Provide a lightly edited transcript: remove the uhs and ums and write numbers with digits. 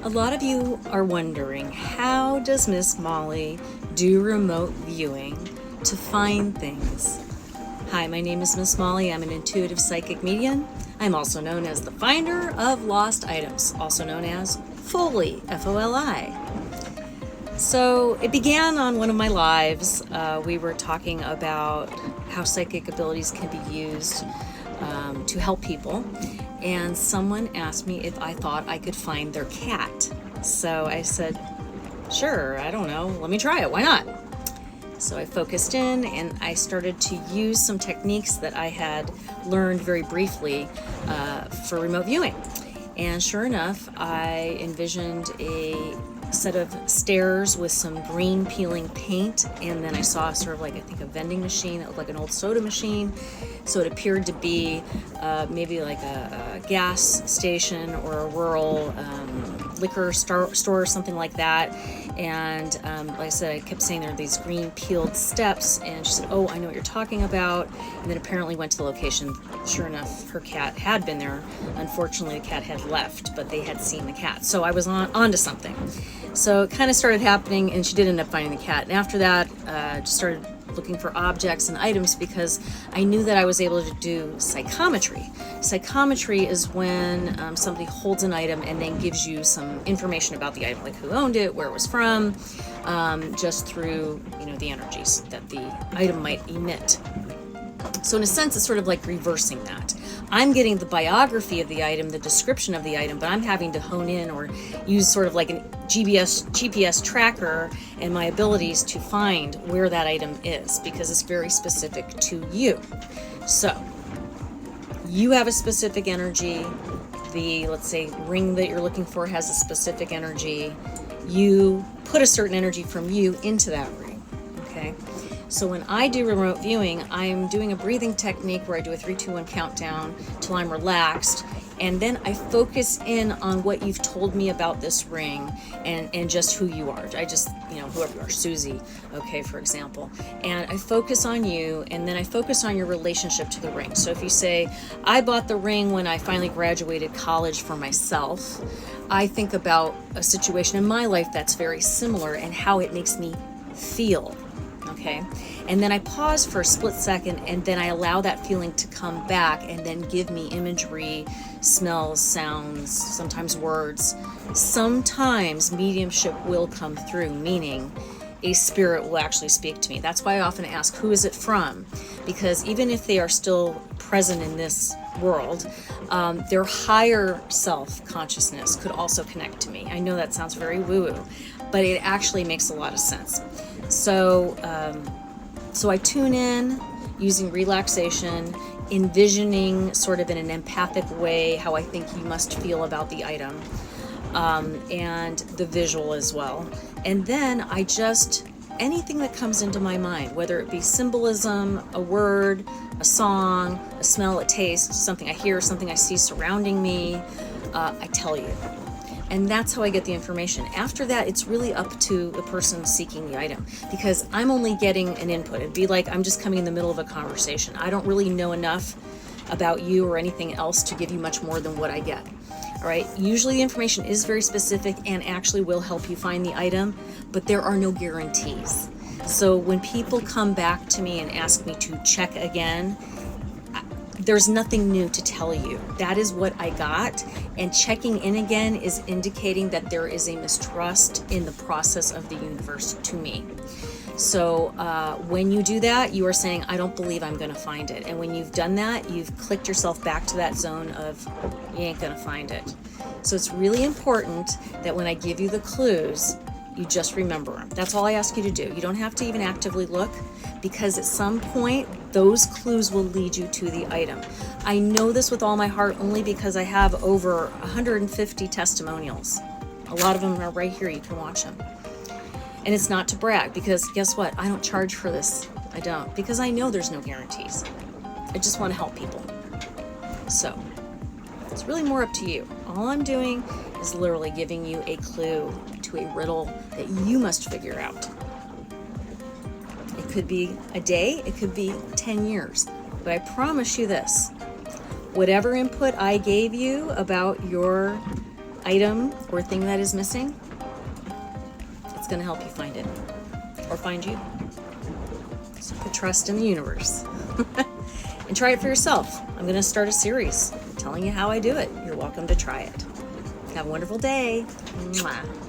A lot of you are wondering, how does Miss Molly do remote viewing to find things? Hi, my name is Miss Molly. I'm an intuitive psychic medium. I'm also known as the finder of lost items, also known as foli, F-O-L-I. So it began on one of my lives. We were talking about how psychic abilities can be used to help people. And someone asked me if I thought I could find their cat. So I said, sure, I don't know, let me try it, why not? So I focused in and I started to use some techniques that I had learned very briefly for remote viewing. And sure enough, I envisioned a set of stairs with some green peeling paint, and then I saw sort of like, I think, a vending machine that looked like an old soda machine. So it appeared to be maybe like a gas station or a rural liquor store or something like that. And like I said, I kept saying there are these green peeled steps, and she said, oh, I know what you're talking about. And then apparently went to the location. Sure enough, her cat had been there. Unfortunately, the cat had left, but they had seen the cat. So I was onto something. So it kind of started happening, and she did end up finding the cat. And after that, just started looking for objects and items because I knew that I was able to do psychometry. Psychometry is when somebody holds an item and then gives you some information about the item, like who owned it, where it was from, just through the energies that the item might emit. So in a sense, it's sort of like reversing that. I'm getting the biography of the item, the description of the item, but I'm having to hone in or use sort of like a GPS tracker and my abilities to find where that item is, because it's very specific to you. So you have a specific energy. The, let's say, ring that you're looking for has a specific energy. You put a certain energy from you into that ring, okay? So when I do remote viewing, I'm doing a breathing technique where I do a 3, 2, 1 countdown till I'm relaxed, and then I focus in on what you've told me about this ring and just who you are. I just, whoever you are, Susie, okay, for example. And I focus on you, and then I focus on your relationship to the ring. So if you say, I bought the ring when I finally graduated college for myself, I think about a situation in my life that's very similar and how it makes me feel. Okay, and then I pause for a split second, and then I allow that feeling to come back and then give me imagery, smells, sounds, sometimes words. Sometimes mediumship will come through, meaning a spirit will actually speak to me. That's why I often ask, who is it from? Because even if they are still present in this world, their higher self-consciousness could also connect to me. I know that sounds very woo-woo, but it actually makes a lot of sense. So I tune in using relaxation, envisioning sort of in an empathic way how I think you must feel about the item, and the visual as well. And then I just, anything that comes into my mind, whether it be symbolism, a word, a song, a smell, a taste, something I hear, something I see surrounding me, I tell you. And that's how I get the information. After that, it's really up to the person seeking the item, because I'm only getting an input. It'd be like I'm just coming in the middle of a conversation. I don't really know enough about you or anything else to give you much more than what I get. All right. Usually the information is very specific and actually will help you find the item, but there are no guarantees. So when people come back to me and ask me to check again, there's nothing new to tell you. That is what I got. And checking in again is indicating that there is a mistrust in the process of the universe to me. So when you do that, you are saying, I don't believe I'm going to find it. And when you've done that, you've clicked yourself back to that zone of, you ain't going to find it. So it's really important that when I give you the clues, you just remember them. That's all I ask you to do. You don't have to even actively look, because at some point, those clues will lead you to the item. I know this with all my heart only because I have over 150 testimonials. A lot of them are right here. You can watch them. And it's not to brag, because guess what? I don't charge for this. I don't, because I know there's no guarantees. I just want to help people. So it's really more up to you. All I'm doing is literally giving you a clue to a riddle that you must figure out. It could be a day, it could be 10 years. But I promise you this, whatever input I gave you about your item or thing that is missing, it's going to help you find it or find you. So put trust in the universe and try it for yourself. I'm going to start a series telling you how I do it. You're welcome to try it. Have a wonderful day. Mwah.